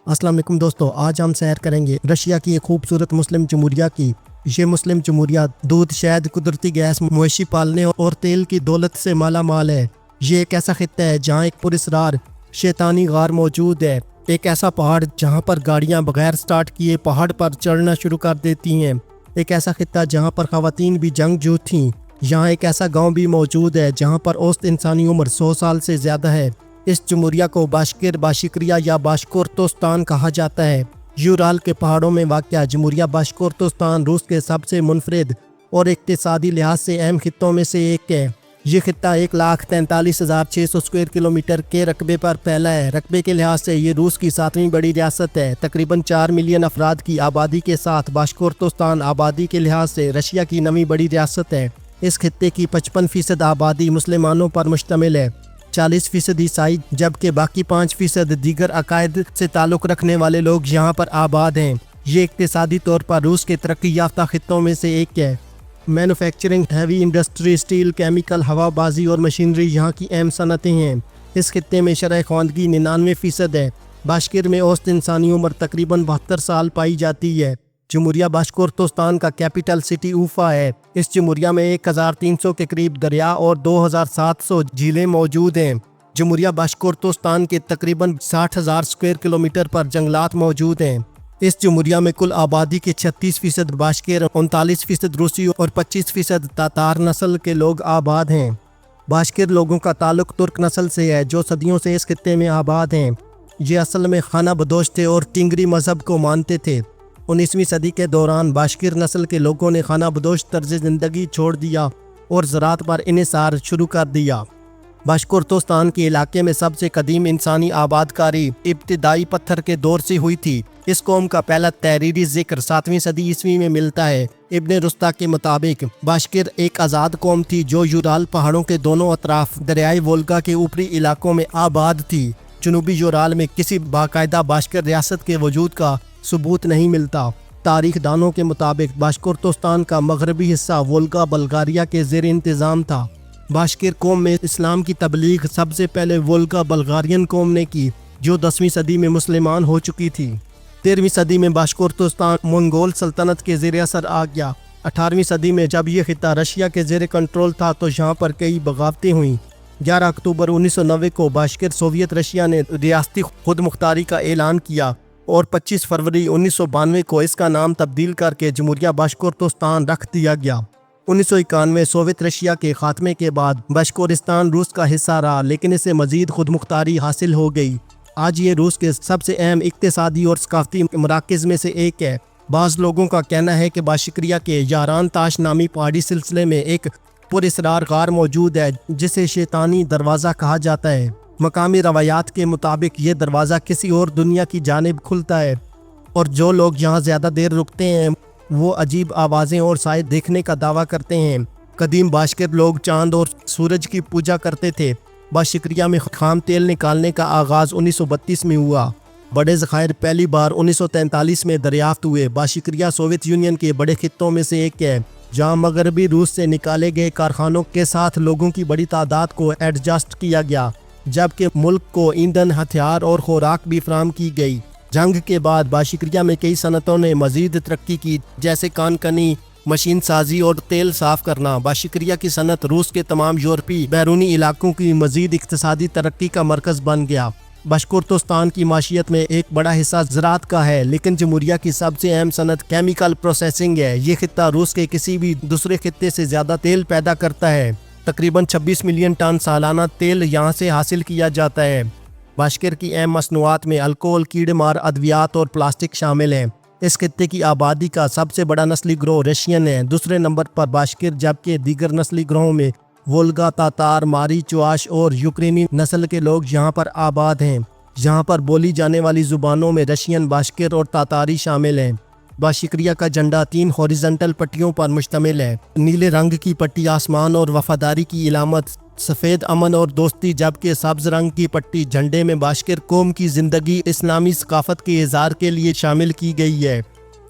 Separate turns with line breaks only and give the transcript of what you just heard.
السلام علیکم دوستو، آج ہم سیر کریں گے رشیا کی ایک خوبصورت مسلم جمہوریہ کی۔ یہ مسلم جمہوریہ دودھ، شہد، قدرتی گیس، مویشی پالنے اور تیل کی دولت سے مالا مال ہے۔ یہ ایک ایسا خطہ ہے جہاں ایک پراسرار شیطانی غار موجود ہے، ایک ایسا پہاڑ جہاں پر گاڑیاں بغیر سٹارٹ کیے پہاڑ پر چڑھنا شروع کر دیتی ہیں، ایک ایسا خطہ جہاں پر خواتین بھی جنگجو تھیں۔ یہاں ایک ایسا گاؤں بھی موجود ہے جہاں پر اوسط انسانی عمر 100 سال سے زیادہ ہے۔ اس جمہوریہ کو باشکیر، باشکریہ یا باشکورتوستان کہا جاتا ہے۔ یورال کے پہاڑوں میں واقع جمہوریہ باشکورتوستان روس کے سب سے منفرد اور اقتصادی لحاظ سے اہم خطوں میں سے ایک ہے۔ یہ خطہ 1,43,600 اسکوائر کلومیٹر کے رقبے پر پھیلا ہے۔ رقبے کے لحاظ سے یہ روس کی 7ویں بڑی ریاست ہے۔ تقریباً 4 ملین افراد کی آبادی کے ساتھ باشکورتوستان آبادی کے لحاظ سے رشیا کی 9ویں بڑی ریاست ہے۔ اس خطے کی 55% آبادی مسلمانوں پر مشتمل ہے، 40% عیسائی، جبکہ باقی 5% دیگر عقائد سے تعلق رکھنے والے لوگ یہاں پر آباد ہیں۔ یہ اقتصادی طور پر روس کے ترقی یافتہ خطوں میں سے ایک ہے۔ Manufacturing, heavy industry, steel, chemical, ہوا بازی اور مشینری یہاں کی اہم صنعتیں ہیں۔ اس خطے میں شرح خواندگی 99% ہے۔ باشکیر میں اوسط انسانی عمر تقریباً 72 سال پائی جاتی ہے۔ جمہوریہ باشکورتوستان کا کیپٹل سٹی اوفا ہے۔ اس جمہوریہ میں 1300 کے قریب دریا اور 2700 جھیلیں موجود ہیں۔ جمہوریہ باشکورتوستان کے تقریباً 60,000 اسکوائر کلومیٹر پر جنگلات موجود ہیں۔ اس جمہوریہ میں کل آبادی کے 36% باشکیر، 39% روسی اور 25% تاتار نسل کے لوگ آباد ہیں۔ باشکیر لوگوں کا تعلق ترک نسل سے ہے جو صدیوں سے اس خطے میں آباد ہیں۔ یہ اصل میں خانہ بدوش تھے اور ٹنگری مذہب کو مانتے تھے۔ 19ویں صدی کے دوران باشکیر نسل کے لوگوں نے خانہ بدوش طرز زندگی چھوڑ دیا اور زراعت پر انحصار شروع کر دیا۔ باشکورتوستان کے علاقے میں سب سے قدیم انسانی آبادکاری ابتدائی پتھر کے دور سے ہوئی تھی۔ اس قوم کا پہلا تحریری ذکر 7ویں صدی عیسوی میں ملتا ہے۔ ابن رستہ کے مطابق باشکیر ایک آزاد قوم تھی جو یورال پہاڑوں کے دونوں اطراف دریائے وولگا کے اوپری علاقوں میں آباد تھی۔ جنوبی یورال میں کسی باقاعدہ باشکیر ریاست کے وجود کا ثبوت نہیں ملتا۔ تاریخ دانوں کے مطابق باشکورتوستان کا مغربی حصہ وولگا بلغاریہ کے زیر انتظام تھا۔ باشکیر قوم میں اسلام کی تبلیغ سب سے پہلے وولگا بلغارین قوم نے کی جو 10ویں صدی میں مسلمان ہو چکی تھی۔ 13ویں صدی میں باشکورتوستان منگول سلطنت کے زیر اثر آ گیا۔ 18ویں صدی میں جب یہ خطہ رشیا کے زیر کنٹرول تھا تو یہاں پر کئی بغاوتیں ہوئیں۔ 11 اکتوبر 1990 کو باشکیر سوویت رشیا نے ریاستی خود مختاری کا اعلان کیا اور 25 فروری 1992 کو اس کا نام تبدیل کر کے جمہوریہ باشکورتوستان رکھ دیا گیا۔ 1991 سوویت رشیا کے خاتمے کے بعد باشکورستان روس کا حصہ رہا، لیکن اسے مزید خود مختاری حاصل ہو گئی۔ آج یہ روس کے سب سے اہم اقتصادی اور ثقافتی مراکز میں سے ایک ہے۔ بعض لوگوں کا کہنا ہے کہ باشکریہ کے یاران تاش نامی پہاڑی سلسلے میں ایک پراسرار غار موجود ہے جسے شیطانی دروازہ کہا جاتا ہے۔ مقامی روایات کے مطابق یہ دروازہ کسی اور دنیا کی جانب کھلتا ہے اور جو لوگ یہاں زیادہ دیر رکتے ہیں وہ عجیب آوازیں اور سائے دیکھنے کا دعویٰ کرتے ہیں۔ قدیم باشکیر لوگ چاند اور سورج کی پوجا کرتے تھے۔ باشکریہ میں خام تیل نکالنے کا آغاز 1932 میں ہوا۔ بڑے ذخائر پہلی بار 1943 میں دریافت ہوئے۔ باشکریہ سوویت یونین کے بڑے خطوں میں سے ایک ہے جہاں مغربی روس سے نکالے گئے کارخانوں کے ساتھ لوگوں کی بڑی تعداد کو ایڈجسٹ کیا گیا، جبکہ ملک کو ایندھن، ہتھیار اور خوراک بھی فراہم کی گئی۔ جنگ کے بعد باشکریہ میں کئی صنعتوں نے مزید ترقی کی جیسے کان کنی، مشین سازی اور تیل صاف کرنا۔ باشکریہ کی صنعت روس کے تمام یورپی بیرونی علاقوں کی مزید اقتصادی ترقی کا مرکز بن گیا۔ باشکورتوستان کی معیشت میں ایک بڑا حصہ زراعت کا ہے، لیکن جمہوریہ کی سب سے اہم صنعت کیمیکل پروسیسنگ ہے۔ یہ خطہ روس کے کسی بھی دوسرے خطے سے زیادہ تیل پیدا کرتا ہے۔ تقریباً 26 ملین ٹن سالانہ تیل یہاں سے حاصل کیا جاتا ہے۔ باشکیر کی اہم مصنوعات میں الکوہل، کیڑے مار ادویات اور پلاسٹک شامل ہیں۔ اس خطے کی آبادی کا سب سے بڑا نسلی گروہ رشین ہے، دوسرے نمبر پر باشکیر، جبکہ دیگر نسلی گروہوں میں وولگا، تاتار، ماری، چواش اور یوکرینی نسل کے لوگ یہاں پر آباد ہیں۔ یہاں پر بولی جانے والی زبانوں میں رشین، باشکیر اور تاتاری شامل ہیں۔ باشکریہ کا جھنڈا 3 ہاریزونٹل پٹیوں پر مشتمل ہے۔ نیلے رنگ کی پٹی آسمان اور وفاداری کی علامت، سفید امن اور دوستی، جبکہ سبز رنگ کی پٹی جھنڈے میں باشکیر قوم کی زندگی اسلامی ثقافت کے اظہار کے لیے شامل کی گئی ہے۔